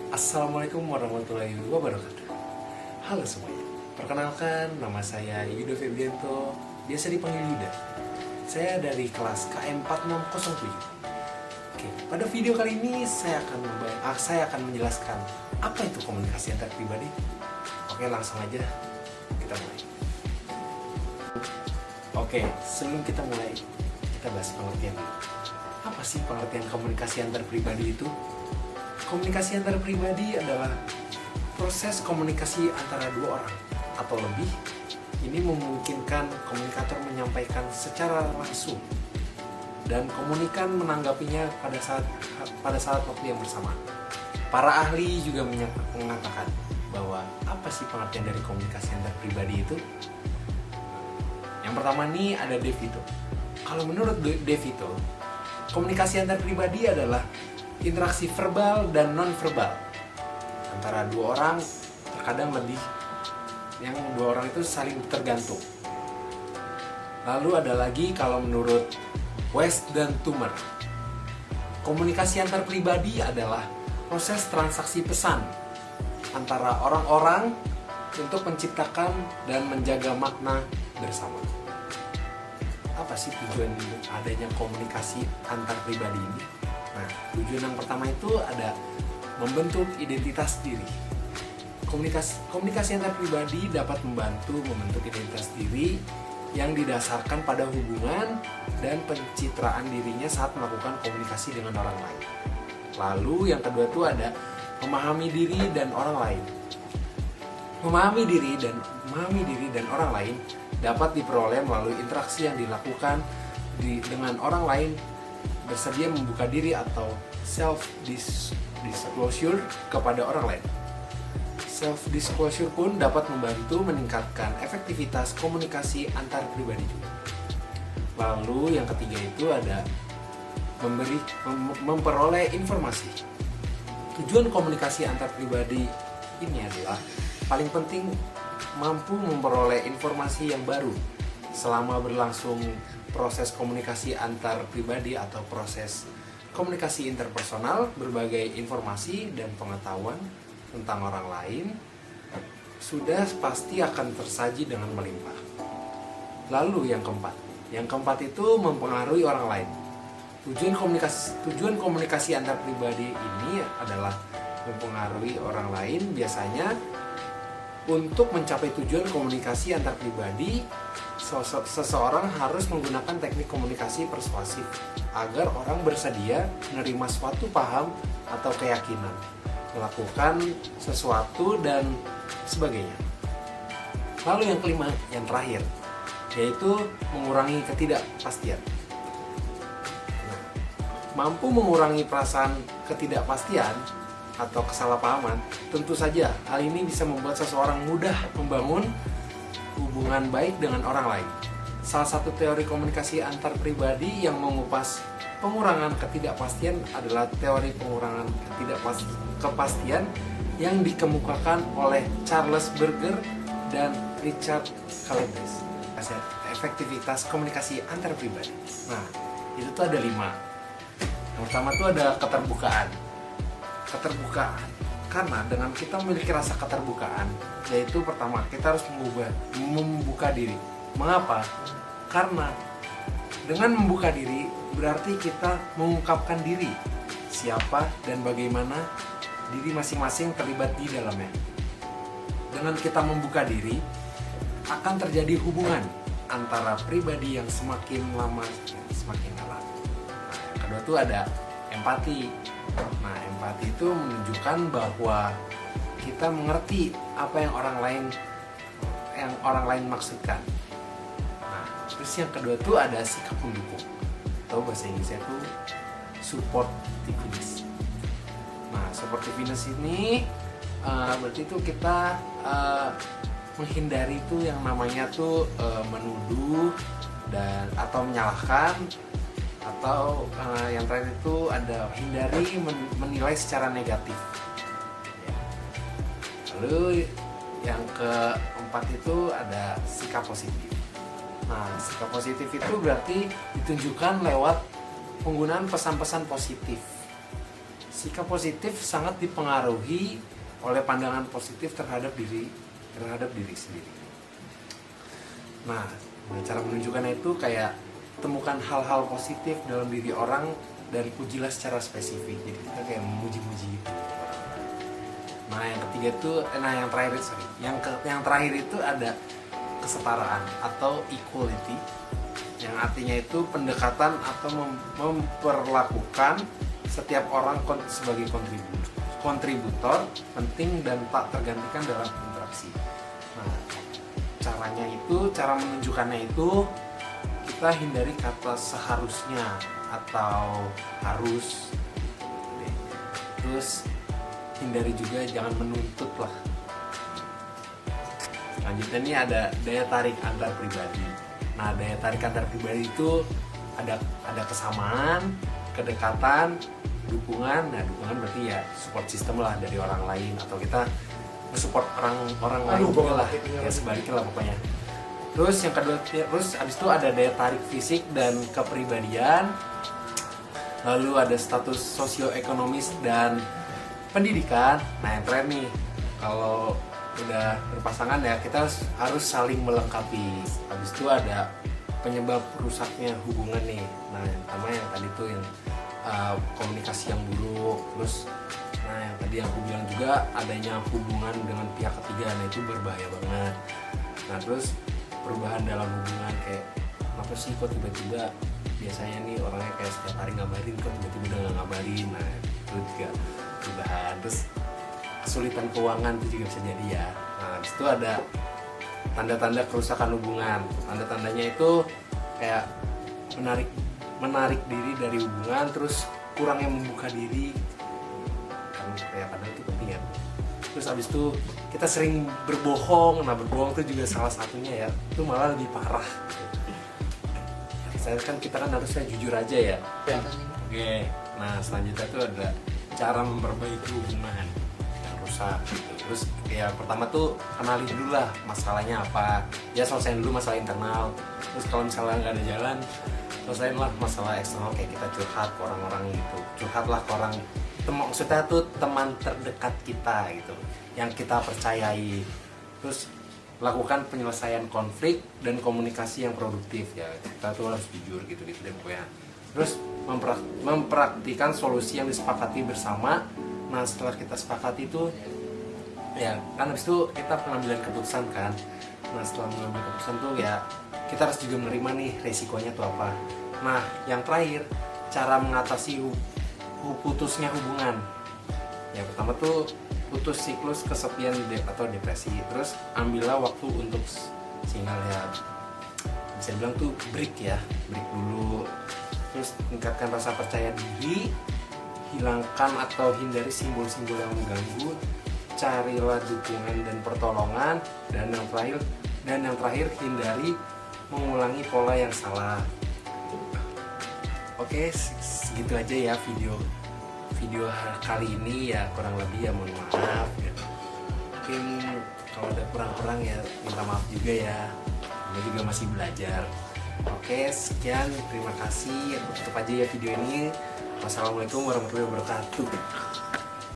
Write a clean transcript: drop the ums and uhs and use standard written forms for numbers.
Assalamualaikum warahmatullahi wabarakatuh. Halo semuanya, perkenalkan nama saya Yudo Febrianto, biasa dipanggil Yuda. Saya dari kelas KM 4607. Oke, pada video kali ini saya akan menjelaskan apa itu komunikasi antar pribadi. Oke, langsung aja kita mulai. Oke, sebelum kita mulai, kita bahas pengertian dulu. Apa sih pengertian komunikasi antar pribadi itu? Komunikasi antar pribadi adalah proses komunikasi antara dua orang atau lebih. Ini memungkinkan komunikator menyampaikan secara langsung dan komunikan menanggapinya pada saat waktu yang bersamaan. Para ahli juga mengatakan bahwa apa sih pengertian dari komunikasi antar pribadi itu? Yang pertama nih ada De Vito. Kalau menurut De Vito, komunikasi antar pribadi adalah interaksi verbal dan non-verbal antara dua orang, terkadang lebih, yang dua orang itu saling tergantung. Lalu ada lagi kalau menurut West dan Toomer, komunikasi antar pribadi adalah proses transaksi pesan antara orang-orang untuk menciptakan dan menjaga makna bersama. Apa sih tujuan adanya komunikasi antar pribadi ini? Nah, tujuan yang pertama itu ada membentuk identitas diri. Komunikasi antar pribadi dapat membantu membentuk identitas diri yang didasarkan pada hubungan dan pencitraan dirinya saat melakukan komunikasi dengan orang lain. Lalu yang kedua itu ada memahami diri dan orang lain. Memahami diri dan orang lain dapat diperoleh melalui interaksi yang dilakukan dengan orang lain, bersedia membuka diri atau self-disclosure kepada orang lain. Self-disclosure pun dapat membantu meningkatkan efektivitas komunikasi antar pribadi juga. Lalu yang ketiga itu ada memperoleh informasi. Tujuan komunikasi antar pribadi ini adalah paling penting mampu memperoleh informasi yang baru selama berlangsung proses komunikasi antar pribadi atau proses komunikasi interpersonal. Berbagai informasi dan pengetahuan tentang orang lain sudah pasti akan tersaji dengan melimpah. Lalu yang keempat itu mempengaruhi orang lain. Tujuan komunikasi antar pribadi ini adalah mempengaruhi orang lain. Biasanya untuk mencapai tujuan komunikasi antar pribadi, seseorang harus menggunakan teknik komunikasi persuasif agar orang bersedia menerima suatu paham atau keyakinan, melakukan sesuatu, dan sebagainya. Lalu yang kelima, yang terakhir, yaitu mengurangi ketidakpastian. Nah, mampu mengurangi perasaan ketidakpastian atau kesalahpahaman, tentu saja hal ini bisa membuat seseorang mudah membangun hubungan baik dengan orang lain. Salah satu teori komunikasi antar pribadi yang mengupas pengurangan ketidakpastian adalah teori pengurangan ketidakpastian yang dikemukakan oleh Charles Berger dan Richard Calebres. Efektivitas komunikasi antar pribadi. Nah, itu tuh ada 5. Yang pertama tuh ada keterbukaan, karena dengan kita memiliki rasa keterbukaan, yaitu pertama kita harus membuka diri. Mengapa? Karena dengan membuka diri berarti kita mengungkapkan diri, siapa dan bagaimana diri masing-masing terlibat di dalamnya. Dengan kita membuka diri akan terjadi hubungan antara pribadi yang semakin lama semakin erat. Nah, yang kedua tuh ada empati. Nah, empati itu menunjukkan bahwa kita mengerti apa yang orang lain maksudkan. Nah, terus yang kedua itu ada sikap mendukung, atau bahasa Inggrisnya itu supportiveness. Nah, supportiveness ini berarti itu kita menghindari itu yang namanya tuh menuduh dan atau menyalahkan. Atau yang terakhir itu ada hindari menilai secara negatif. Lalu yang keempat itu ada sikap positif. Nah, sikap positif itu berarti ditunjukkan lewat penggunaan pesan-pesan positif Sikap positif sangat dipengaruhi oleh pandangan positif terhadap diri sendiri. Nah, cara menunjukkannya itu kayak temukan hal-hal positif dalam diri orang dan pujilah secara spesifik. Jadi kita kayak memuji-muji gitu. Nah, yang terakhir itu ada kesetaraan atau equality, yang artinya itu pendekatan atau memperlakukan setiap orang sebagai kontributor penting dan tak tergantikan dalam interaksi. Nah, cara menunjukkannya itu kita hindari kata seharusnya atau harus. Terus hindari juga jangan menuntut lah. Selanjutnya ini ada daya tarik antar pribadi. Nah, daya tarik antar pribadi itu ada kesamaan, kedekatan, dukungan. Nah, dukungan berarti ya support system lah dari orang lain, atau kita nge-support orang lain juga lah, ya sebaliknya lah pokoknya. Terus yang kedua, abis itu ada daya tarik fisik dan kepribadian. Lalu ada status sosioekonomis dan pendidikan. Nah, yang terakhir nih, kalau udah berpasangan ya kita harus saling melengkapi. Habis itu ada penyebab rusaknya hubungan nih. Nah, yang pertama yang tadi tuh yang komunikasi yang buruk. Terus yang tadi yang aku bilang juga adanya hubungan dengan pihak ketiga. Nah, itu berbahaya banget. Nah, terus perubahan dalam hubungan kayak apa sih kok tiba-tiba biasanya nih orangnya kayak setiap hari ngabarin kok tiba-tiba udah nggak ngabarin. Nah, itu juga perubahan. Terus kesulitan keuangan itu juga bisa jadi ya. Nah, habis itu ada tanda-tanda kerusakan hubungan. Tanda-tandanya itu kayak menarik diri dari hubungan, terus kurangnya membuka diri kan, kayak padahal itu penting ya. Terus habis itu kita sering berbohong. Nah, berbohong itu juga salah satunya ya, itu malah lebih parah. Kita kan harusnya jujur aja ya. Oke. Nah, selanjutnya itu ada cara memperbaiki hubungan yang rusak gitu. Terus ya pertama tuh kenali dulu lah masalahnya apa, ya selesaiin dulu masalah internal. Terus kalau misalnya nggak ada jalan, selesaiin lah masalah eksternal, kayak kita curhat ke orang-orang gitu. Curhatlah ke orang, maksudnya tuh teman terdekat kita gitu, yang kita percayai. Terus lakukan penyelesaian konflik dan komunikasi yang produktif ya, kita tuh harus jujur gitu deh pokoknya. Terus mempraktikkan solusi yang disepakati bersama. Nah, setelah kita sepakati itu ya kan habis itu kita pengambilan keputusan kan. Nah, setelah mengambil keputusan tuh ya kita harus juga menerima nih resikonya tuh apa. Nah, yang terakhir, cara mengatasi putusnya hubungan. Yang pertama tuh putus siklus kesepian atau depresi. Terus ambillah waktu untuk single ya, bisa bilang tuh break dulu. Terus tingkatkan rasa percaya diri, hilangkan atau hindari simbol-simbol yang mengganggu, carilah dukungan dan pertolongan, dan yang terakhir hindari mengulangi pola yang salah. Oke, segitu aja ya video kali ini ya, kurang lebih ya mohon maaf ya. Mungkin kalau ada kurang-kurang ya minta maaf juga ya, gue juga masih belajar. Oke, sekian, terima kasih. Tutup aja ya video ini. Wassalamualaikum warahmatullahi wabarakatuh.